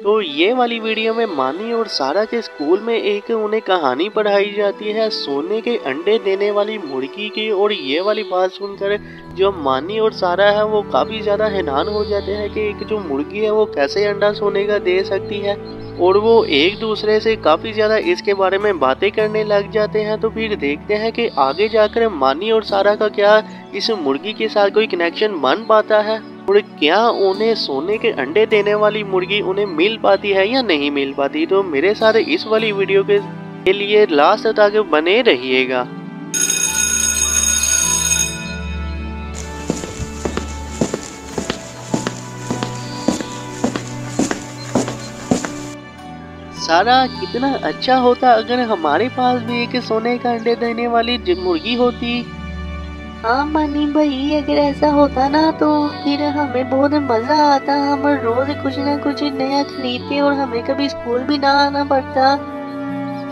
तो ये वाली वीडियो में मानी और सारा के स्कूल में एक उन्हें कहानी पढ़ाई जाती है सोने के अंडे देने वाली मुर्गी की। और ये वाली बात सुनकर जो मानी और सारा है वो काफ़ी ज़्यादा हैरान हो जाते हैं कि एक जो मुर्गी है वो कैसे अंडा सोने का दे सकती है। और वो एक दूसरे से काफ़ी ज़्यादा इसके बारे में बातें करने लग जाते हैं। तो फिर देखते हैं कि आगे जाकर मानी और सारा का क्या इस मुर्गी के साथ कोई कनेक्शन बन पाता है और क्या उन्हें सोने के अंडे देने वाली मुर्गी उन्हें मिल पाती है या नहीं मिल पाती। तो मेरे साथ इस वाली वीडियो के लिए लास्ट तक बने रहिएगा। सारा कितना अच्छा होता अगर हमारे पास भी एक सोने का अंडे देने वाली मुर्गी होती। हाँ मानी भाई, अगर ऐसा होता ना तो फिर हमें बहुत मजा आता। हम रोज कुछ ना कुछ नया खरीदते और हमें कभी स्कूल भी ना आना पड़ता।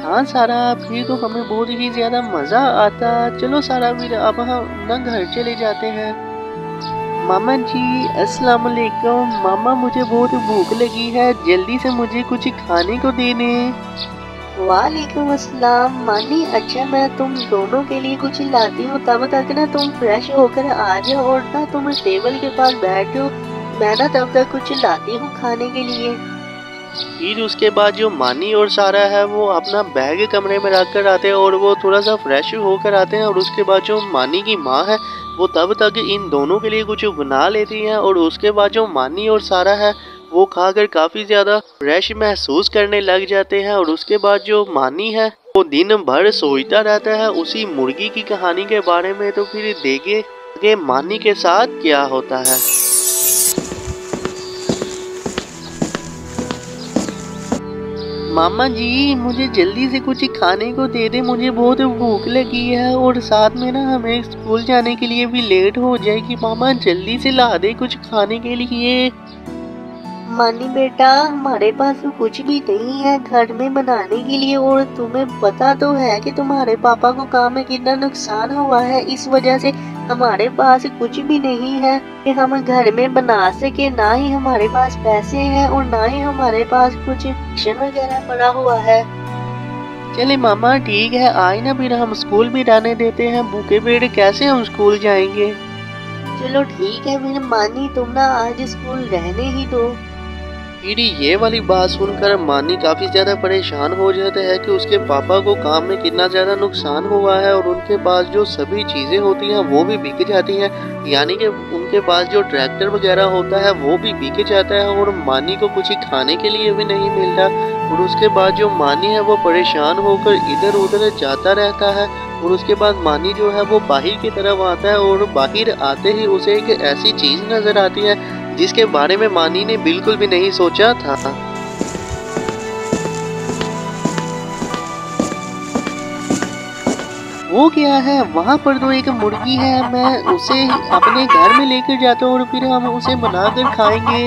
हाँ सारा, फिर तो हमें बहुत ही ज्यादा मजा आता। चलो सारा, फिर अब हम ना घर चले जाते हैं। मामा जी अस्सलाम वालेकुम। मामा मुझे बहुत भूख लगी है, जल्दी से मुझे कुछ खाने को दे दें। वालेकुम अस्सलाम मानी। अच्छा मैं तुम दोनों के लिए कुछ लाती हूँ, तब तक ना तुम फ्रेश होकर आ जाओ और ना तुम टेबल के पास बैठो। मैं ना तब तक कुछ लाती हूँ खाने के लिए। फिर उसके बाद जो मानी और सारा है वो अपना बैग कमरे में रख कर आते हैं और वो थोड़ा सा फ्रेश होकर आते हैं। और उसके बाद जो मानी की माँ है वो तब तक इन दोनों के लिए कुछ बना लेती हैं। और उसके बाद जो मानी और सारा है वो खाकर काफ़ी ज़्यादा फ्रेश महसूस करने लग जाते हैं। और उसके बाद जो मानी है वो दिन भर सोचता रहता है उसी मुर्गी की कहानी के बारे में। तो फिर देखिए कि मानी के साथ क्या होता है। मामा जी मुझे जल्दी से कुछ खाने को दे दे, मुझे बहुत भूख लगी है और साथ में ना हमें स्कूल जाने के लिए भी लेट हो जाएगी। मामा जल्दी से ला दे कुछ खाने के लिए। मानी बेटा, हमारे पास तो कुछ भी नहीं है घर में बनाने के लिए, और तुम्हें पता तो है कि तुम्हारे पापा को काम में कितना नुकसान हुआ है। इस वजह से हमारे पास कुछ भी नहीं है कि हम घर में बना सके। ना ही हमारे पास पैसे हैं और ना ही हमारे पास कुछ राशन वगैरह पड़ा हुआ है। चले मामा ठीक है, आए ना फिर हम स्कूल भी जाने देते हैं। भूखे पेट कैसे हम स्कूल जाएंगे। चलो ठीक है फिर मानी, तुम ना आज स्कूल रहने ही दो। फिर ये वाली बात सुनकर मानी काफ़ी ज़्यादा परेशान हो जाता है कि उसके पापा को काम में कितना ज़्यादा नुकसान हुआ है और उनके पास जो सभी चीज़ें होती हैं वो भी बिक जाती हैं। यानी कि उनके पास जो ट्रैक्टर वगैरह होता है वो भी बिक जाता है और मानी को कुछ खाने के लिए भी नहीं मिलता। और उसके बाद जो मानी है वो परेशान होकर इधर उधर जाता रहता है। और उसके बाद मानी जो है वो बाहर की तरफ आता है और बाहर आते ही उसे एक ऐसी चीज़ नज़र आती है जिसके बारे में मानी ने बिल्कुल भी नहीं सोचा था। वो क्या है, वहाँ पर तो एक मुर्गी है। मैं उसे अपने घर में लेकर जाता हूँ और फिर हम उसे बनाकर खाएंगे।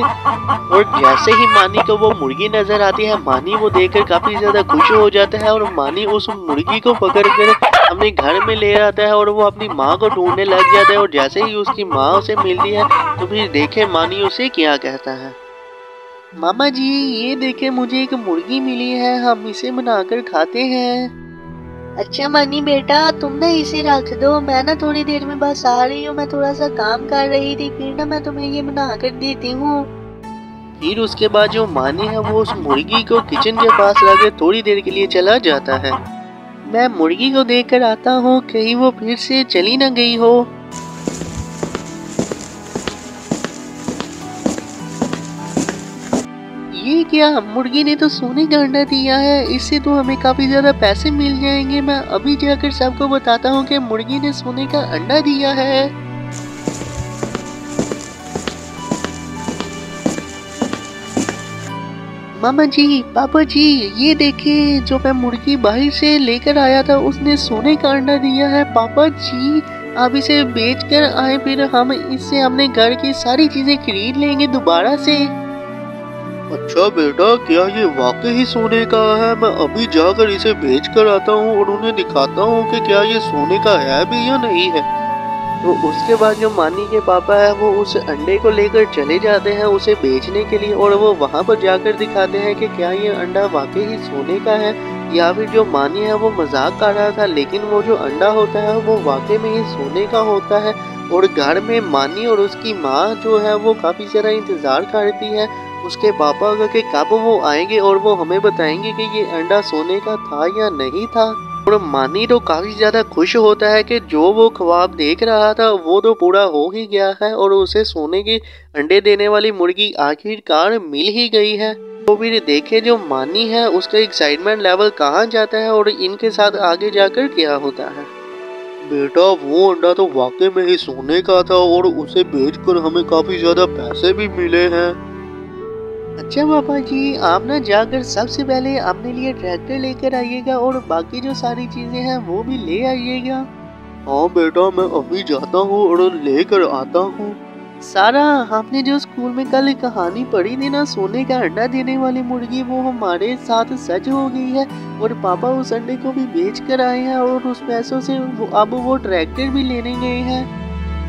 और जैसे ही मानी को वो मुर्गी नजर आती है, मानी वो देखकर काफी ज्यादा खुश हो जाता है और मानी उस मुर्गी को पकड़कर अपने घर में ले आता है और वो अपनी माँ को ढूंढने लग जाता है। और जैसे ही उसकी माँ उसे मिलती है तो फिर देखे मानी उसे क्या कहता है। मामा जी ये देखे मुझे एक मुर्गी मिली है, हम इसे बनाकर खाते हैं। अच्छा मानी बेटा, तुम ना इसे रख दो, मैं ना थोड़ी देर में बस आ रही हूँ। मैं थोड़ा सा काम कर रही थी, फिर ना मैं तुम्हें ये बना कर देती हूँ। फिर उसके बाद जो मानी है वो उस मुर्गी को किचन के पास लाकर थोड़ी देर के लिए चला जाता है। मैं मुर्गी को देखकर आता हूँ, कहीं वो फिर से चली न गई हो। ये क्या, मुर्गी ने तो सोने का अंडा दिया है, इससे तो हमें काफी ज्यादा पैसे मिल जाएंगे। मैं अभी जाकर सबको बताता हूँ कि मुर्गी ने सोने का अंडा दिया है। मामा जी पापा जी ये देखिए, जो मैं मुर्गी बाहर से लेकर आया था उसने सोने का अंडा दिया है। पापा जी आप इसे बेच कर आए, फिर हम इससे अपने घर की सारी चीजें खरीद लेंगे दोबारा से। अच्छा बेटा, क्या ये वाकई ही सोने का है? मैं अभी जाकर इसे बेच कर आता हूँ और उन्हें दिखाता हूँ कि क्या ये सोने का है भी या नहीं है। तो उसके बाद जो मानी के पापा है वो उस अंडे को लेकर चले जाते हैं उसे बेचने के लिए, और वो वहाँ पर जाकर दिखाते हैं कि क्या ये अंडा वाकई ही सोने का है या फिर जो मानी है वो मजाक कर रहा था, लेकिन वो जो अंडा होता है वो वाकई में ही सोने का होता है। और घर में मानी और उसकी माँ जो है वो काफ़ी ज़्यादा इंतज़ार करती है उसके पापा का कि कब वो आएंगे और वो हमें बताएंगे कि ये अंडा सोने का था या नहीं था। और मानी तो काफ़ी ज़्यादा खुश होता है कि जो वो ख्वाब देख रहा था वो तो पूरा हो ही गया है और उसे सोने के अंडे देने वाली मुर्गी आखिरकार मिल ही गई है। तो फिर देखे जो मानी है उसका एक्साइटमेंट लेवल कहाँ जाता है और इनके साथ आगे जाकर क्या होता है। बेटा वो अंडा तो वाकई में ही सोने का था और उसे बेचकर हमें काफी ज्यादा पैसे भी मिले हैं। अच्छा पापा जी, आप ना जाकर सबसे पहले अपने लिए ट्रैक्टर लेकर आइएगा और बाकी जो सारी चीजें हैं वो भी ले आइएगा। हाँ बेटा, मैं अभी जाता हूँ और लेकर आता हूँ। सारा, आपने जो स्कूल में कल कहानी पढ़ी थी ना, सोने का अंडा देने वाली मुर्गी, वो हमारे साथ सच हो गई है और पापा उस अंडे को भी बेच कर आए हैं और उस पैसों से अब वो ट्रैक्टर भी लेने गए हैं।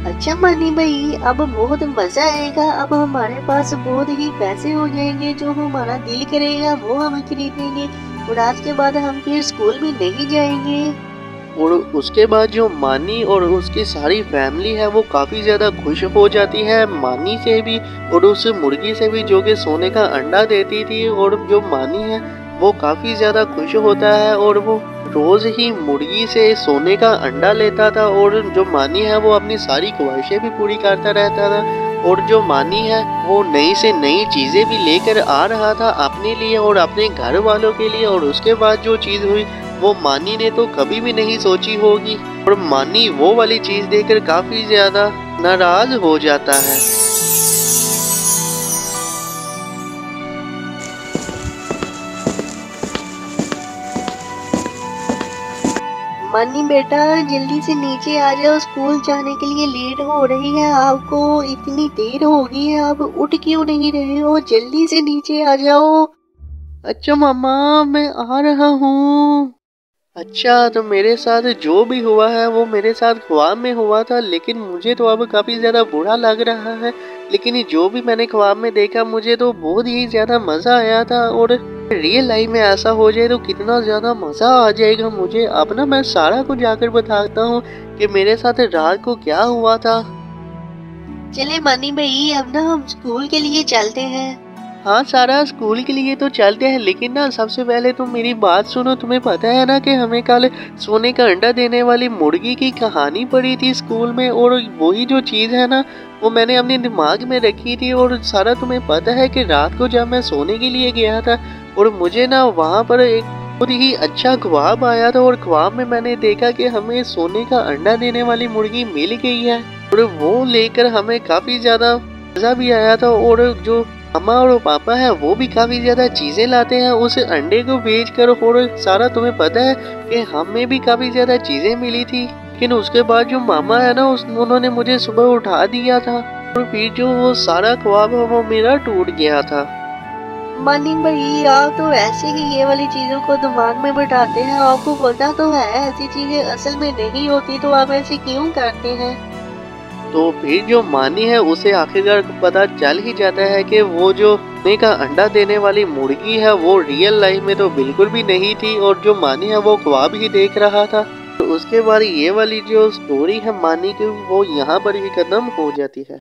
अच्छा मनी भाई, अब बहुत मजा आएगा। अब हमारे पास बहुत ही पैसे हो जाएंगे, जो हमारा दिल करेगा वो हम खरीदेंगे और आज के बाद हम फिर स्कूल भी नहीं जाएंगे। और उसके बाद जो मानी और उसकी सारी फैमिली है वो काफ़ी ज़्यादा खुश हो जाती है, मानी से भी और उस मुर्गी से भी जो कि सोने का अंडा देती थी। और जो मानी है वो काफ़ी ज़्यादा खुश होता है और वो रोज़ ही मुर्गी से सोने का अंडा लेता था और जो मानी है वो अपनी सारी ख्वाहिशें भी पूरी करता रहता था। और जो मानी है वो नई से नई चीज़ें भी लेकर आ रहा था अपने लिए और अपने घर वालों के लिए। और उसके बाद जो चीज़ हुई वो मानी ने तो कभी भी नहीं सोची होगी और मानी वो वाली चीज़ देखकर काफ़ी ज़्यादा नाराज़ हो जाता है। मनी बेटा, जल्दी से नीचे आ जाओ, स्कूल जाने के लिए लेट हो रही है। आपको इतनी देर हो गई है, आप उठ क्यों नहीं रहे हो? जल्दी से नीचे आ जाओ। अच्छा मामा, मैं आ रहा हूँ। अच्छा, तो मेरे साथ जो भी हुआ है वो मेरे साथ ख्वाब में हुआ था, लेकिन मुझे तो अब काफ़ी ज़्यादा बुरा लग रहा है। लेकिन ये जो भी मैंने ख्वाब में देखा मुझे तो बहुत ही ज़्यादा मज़ा आया था और रियल लाइफ में ऐसा हो जाए तो कितना ज़्यादा मज़ा आ जाएगा मुझे। अब ना मैं सारा को जाकर बताता हूँ कि मेरे साथ रात को क्या हुआ था। चले मनी भाई, अब ना हम स्कूल के लिए चलते हैं। हाँ सारा, स्कूल के लिए तो चलते हैं, लेकिन ना सबसे पहले तुम मेरी बात सुनो। तुम्हें पता है ना कि हमें कल सोने का अंडा देने वाली मुर्गी की कहानी पढ़ी थी स्कूल में, और वही जो चीज़ है ना वो मैंने अपने दिमाग में रखी थी। और सारा तुम्हें पता है कि रात को जब मैं सोने के लिए गया था और मुझे ना वहाँ पर एक बहुत ही अच्छा ख्वाब आया था और ख्वाब में मैंने देखा कि हमें सोने का अंडा देने वाली मुर्गी मिल गई है और वो लेकर हमें काफ़ी ज़्यादा मज़ा भी आया था। और जो मामा और पापा है वो भी काफ़ी ज़्यादा चीज़ें लाते हैं उस अंडे को बेचकर। और सारा तुम्हें पता है कि हमें भी काफ़ी ज़्यादा चीज़ें मिली थी, लेकिन उसके बाद जो मामा है ना उन्होंने मुझे सुबह उठा दिया था और फिर जो वो सारा ख्वाब है वो मेरा टूट गया था। मनी भाई, आप तो ऐसे ही ये वाली चीजों को दिमाग में बिठाते हैं। आपको पता तो है ऐसी चीजें असल में नहीं होती, तो आप ऐसे क्यों करते हैं? तो फिर जो मानी है उसे आखिरकार पता चल ही जाता है कि वो जो सोने का अंडा देने वाली मुर्गी है वो रियल लाइफ में तो बिल्कुल भी नहीं थी और जो मानी है वो ख्वाब ही देख रहा था। तो उसके बाद ये वाली जो स्टोरी है मानी की वो यहाँ पर ही खत्म हो जाती है।